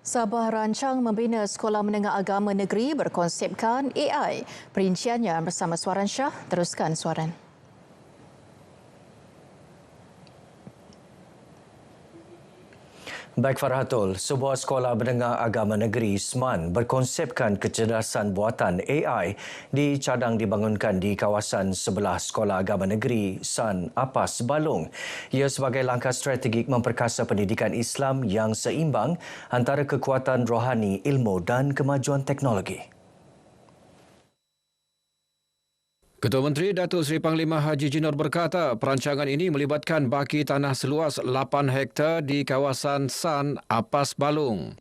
Sabah rancang membina sekolah menengah agama negeri berkonsepkan AI. Perinciannya bersama Suaran Shah. Teruskan Suaran. Baik Farhatul, sebuah sekolah menengah agama negeri SMAN berkonsepkan kecerdasan buatan AI dicadang dibangunkan di kawasan sebelah Sekolah Agama Negeri San Apas Balong. Ia sebagai langkah strategik memperkasa pendidikan Islam yang seimbang antara kekuatan rohani, ilmu dan kemajuan teknologi. Ketua Menteri Datuk Seri Panglima Haji Jinor berkata perancangan ini melibatkan baki tanah seluas 8 hektar di kawasan San Apas Balong.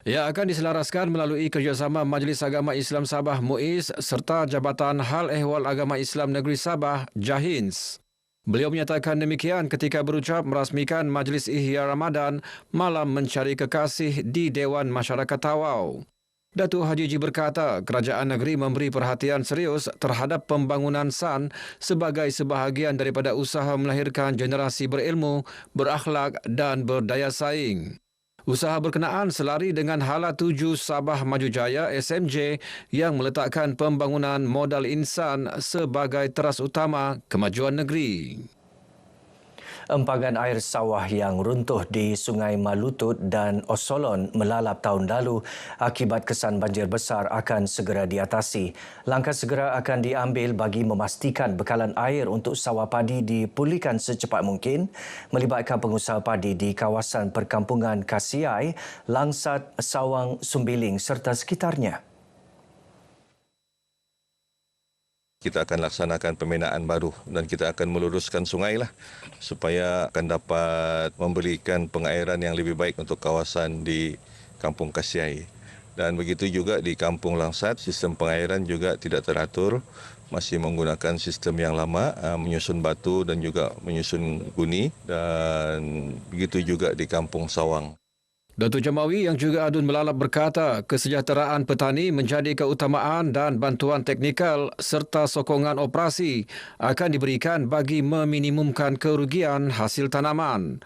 Ia akan diselaraskan melalui kerjasama Majlis Agama Islam Sabah MUIS serta Jabatan Hal Ehwal Agama Islam Negeri Sabah JAHINS. Beliau menyatakan demikian ketika berucap merasmikan Majlis Ihya Ramadan Malam Mencari Kekasih di Dewan Masyarakat Tawau. Datuk Haji Ji berkata kerajaan negeri memberi perhatian serius terhadap pembangunan SAN sebagai sebahagian daripada usaha melahirkan generasi berilmu, berakhlak dan berdaya saing. Usaha berkenaan selari dengan Hala 7 Sabah Maju Jaya SMJ yang meletakkan pembangunan modal insan sebagai teras utama kemajuan negeri. Empangan air sawah yang runtuh di Sungai Malutut dan Osolon melalap tahun lalu akibat kesan banjir besar akan segera diatasi. Langkah segera akan diambil bagi memastikan bekalan air untuk sawah padi dipulihkan secepat mungkin melibatkan pengusaha padi di kawasan perkampungan Kasiai, Langsat, Sawang, Sumbiling serta sekitarnya. Kita akan laksanakan pembinaan baru dan kita akan meluruskan sungai supaya akan dapat memberikan pengairan yang lebih baik untuk kawasan di Kampung Kasiai. Dan begitu juga di Kampung Langsat, sistem pengairan juga tidak teratur, masih menggunakan sistem yang lama, menyusun batu dan juga menyusun guni, dan begitu juga di Kampung Sawang. Datuk Jamawi yang juga adun melalap berkata kesejahteraan petani menjadi keutamaan dan bantuan teknikal serta sokongan operasi akan diberikan bagi meminimumkan kerugian hasil tanaman.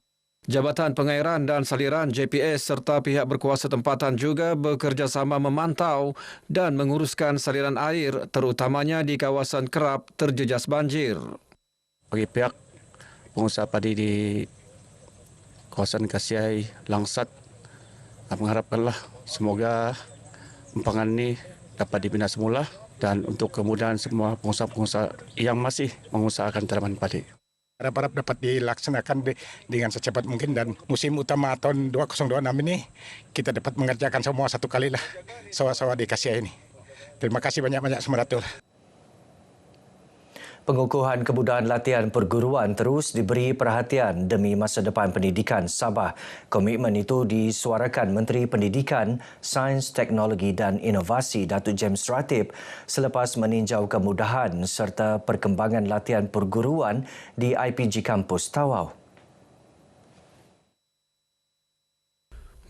Jabatan Pengairan dan Saliran JPS serta pihak berkuasa tempatan juga bekerjasama memantau dan menguruskan saliran air terutamanya di kawasan kerap terjejas banjir. Bagi pihak pengusaha padi di kawasan Kasiai, Langsat, mengharapkanlah semoga empangan ini dapat dibina semula dan untuk kemudahan semua pengusaha-pengusaha yang masih mengusahakan tanaman padi. Harap-harap dapat dilaksanakan dengan secepat mungkin dan musim utama tahun 2026 ini kita dapat mengerjakan semua satu kali sawah-sawah di Kasiai ini. Terima kasih banyak-banyak Semeratul. Pengukuhan kemudahan latihan perguruan terus diberi perhatian demi masa depan pendidikan Sabah. Komitmen itu disuarakan Menteri Pendidikan, Sains, Teknologi dan Inovasi Datuk James Ratib selepas meninjau kemudahan serta perkembangan latihan perguruan di IPG Kampus Tawau.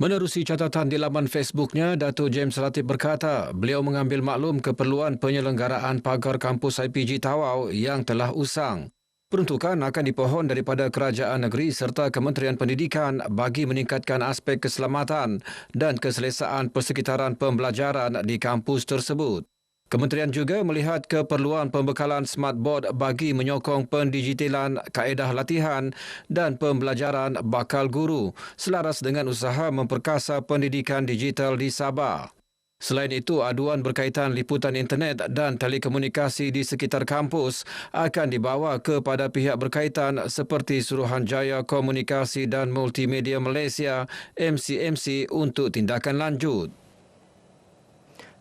Menerusi catatan di laman Facebooknya, Datuk James Ratib berkata beliau mengambil maklum keperluan penyelenggaraan pagar kampus IPG Tawau yang telah usang. Peruntukan akan dipohon daripada kerajaan negeri serta Kementerian Pendidikan bagi meningkatkan aspek keselamatan dan keselesaan persekitaran pembelajaran di kampus tersebut. Kementerian juga melihat keperluan pembekalan smart board bagi menyokong pendigitalan kaedah latihan dan pembelajaran bakal guru selaras dengan usaha memperkasa pendidikan digital di Sabah. Selain itu, aduan berkaitan liputan internet dan telekomunikasi di sekitar kampus akan dibawa kepada pihak berkaitan seperti Suruhanjaya Komunikasi dan Multimedia Malaysia MCMC untuk tindakan lanjut.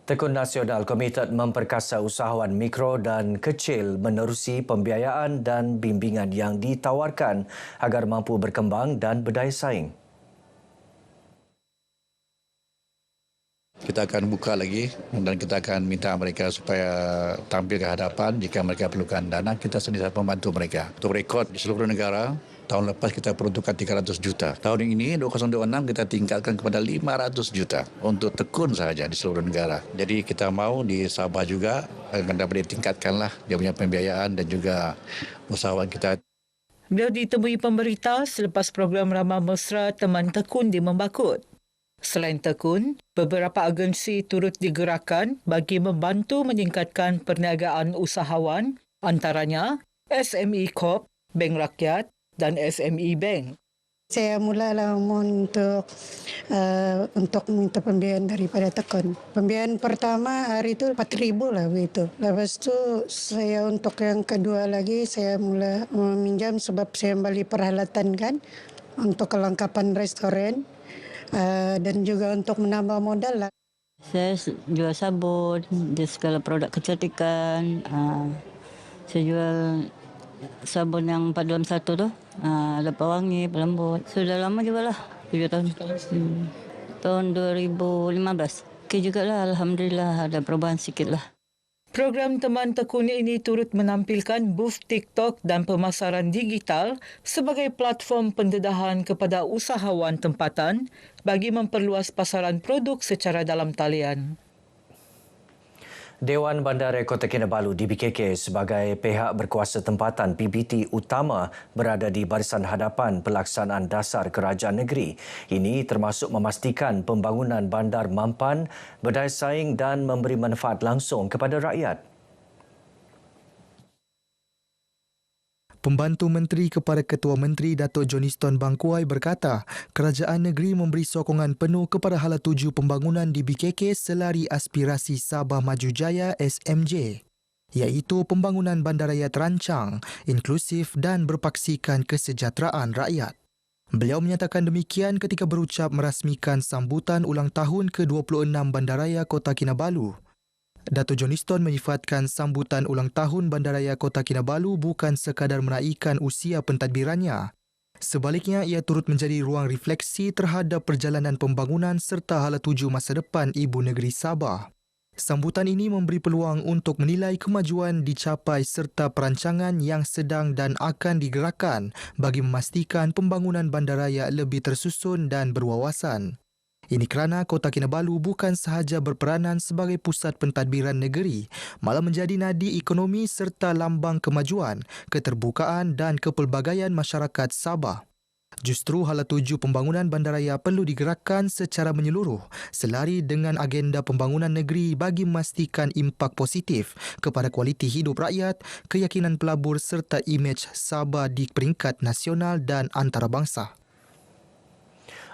Tekun Nasional komited memperkasa usahawan mikro dan kecil menerusi pembiayaan dan bimbingan yang ditawarkan agar mampu berkembang dan berdaya saing. Kita akan buka lagi dan kita akan minta mereka supaya tampil ke hadapan jika mereka perlukan dana. Kita sentiasa membantu mereka. Untuk rekod di seluruh negara, tahun lepas kita peruntukkan 300 juta. Tahun ini 2026 kita tingkatkan kepada 500 juta untuk tekun sahaja di seluruh negara. Jadi kita mau di Sabah juga akan dapat ditingkatkanlah dia punya pembiayaan dan juga usahawan kita. Beliau ditemui pemberita selepas program Ramah Mesra Teman Tekun di Membakut. Selain tekun, beberapa agensi turut digerakkan bagi membantu meningkatkan perniagaan usahawan, antaranya SME Corp, Bank Rakyat dan SME Bank. Saya mulalah untuk minta pembiayaan daripada tekun. Pembiayaan pertama hari itu 4,000 lah begitu. Lepas tu saya untuk yang kedua lagi saya mula meminjam sebab saya beli peralatan kan untuk kelengkapan restoran dan juga untuk menambah modal lah. Saya jual sabun, di segala produk kecantikan. Saya jual sabun yang 4 dalam 1 tu. Ada pewangi, pelembut. Sudah lama juga lah, 7 tahun. Tahun 2015. Okey jugalah, Alhamdulillah ada perubahan sikit lah. Program Teman Tekun ini turut menampilkan booth TikTok dan pemasaran digital sebagai platform pendedahan kepada usahawan tempatan bagi memperluas pasaran produk secara dalam talian. Dewan Bandaraya Kota Kinabalu DBKK sebagai pihak berkuasa tempatan PBT utama berada di barisan hadapan pelaksanaan dasar kerajaan negeri. Ini termasuk memastikan pembangunan bandar mampan, berdaya saing dan memberi manfaat langsung kepada rakyat. Pembantu Menteri kepada Ketua Menteri Datuk Johniston Bangkuai berkata, kerajaan negeri memberi sokongan penuh kepada hala tuju pembangunan di BKK selari aspirasi Sabah Maju Jaya SMJ, iaitu pembangunan bandaraya terancang, inklusif dan berpaksikan kesejahteraan rakyat. Beliau menyatakan demikian ketika berucap merasmikan sambutan ulang tahun ke-26 Bandaraya Kota Kinabalu. Datuk Johniston menyifatkan sambutan ulang tahun Bandaraya Kota Kinabalu bukan sekadar menaikkan usia pentadbirannya. Sebaliknya, ia turut menjadi ruang refleksi terhadap perjalanan pembangunan serta hala tuju masa depan ibu negeri Sabah. Sambutan ini memberi peluang untuk menilai kemajuan dicapai serta perancangan yang sedang dan akan digerakkan bagi memastikan pembangunan bandaraya lebih tersusun dan berwawasan. Ini kerana Kota Kinabalu bukan sahaja berperanan sebagai pusat pentadbiran negeri, malah menjadi nadi ekonomi serta lambang kemajuan, keterbukaan dan kepelbagaian masyarakat Sabah. Justru hala tuju pembangunan bandaraya perlu digerakkan secara menyeluruh selari dengan agenda pembangunan negeri bagi memastikan impak positif kepada kualiti hidup rakyat, keyakinan pelabur serta imej Sabah di peringkat nasional dan antarabangsa.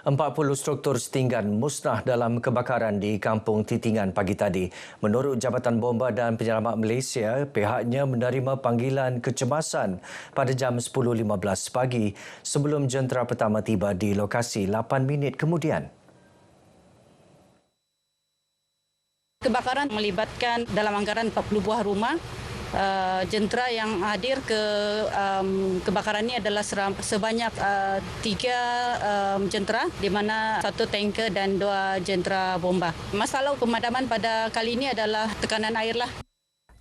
40 struktur setinggan musnah dalam kebakaran di Kampung Titingan pagi tadi. Menurut Jabatan Bomba dan Penyelamat Malaysia, pihaknya menerima panggilan kecemasan pada jam 10.15 pagi sebelum jentera pertama tiba di lokasi 8 minit kemudian. Kebakaran melibatkan dalam anggaran 40 buah rumah. Jentera yang hadir ke kebakaran ini adalah sebanyak 3 jentera, di mana 1 tanker dan 2 jentera bomba. Masalah pemadaman pada kali ini adalah tekanan air lah.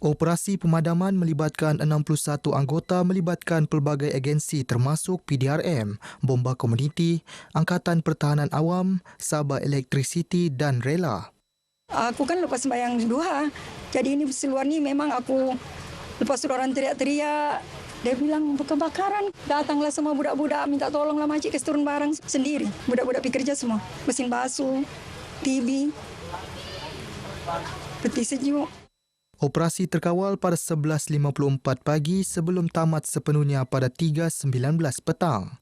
Operasi pemadaman melibatkan 61 anggota melibatkan pelbagai agensi termasuk PDRM, Bomba Komuniti, Angkatan Pertahanan Awam, Sabah Elektrisiti dan Rela. Aku kan lepas sembahyang duha. Jadi ini seluar ni memang aku lepas orang teriak-teriak. Dia bilang kebakaran. Datanglah semua budak-budak minta tolonglah makcik kasi turun barang sendiri. Budak-budak pergi kerja semua. Mesin basuh, TV, peti sejuk. Operasi terkawal pada 11.54 pagi sebelum tamat sepenuhnya pada 3.19 petang.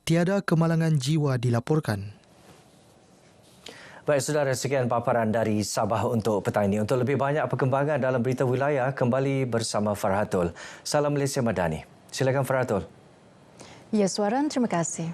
Tiada kemalangan jiwa dilaporkan. Baik, saudara, sekian paparan dari Sabah untuk petang ini. Untuk lebih banyak perkembangan dalam berita wilayah, kembali bersama Farhatul. Salam Malaysia Madani. Silakan Farhatul. Ya, Suaran, terima kasih.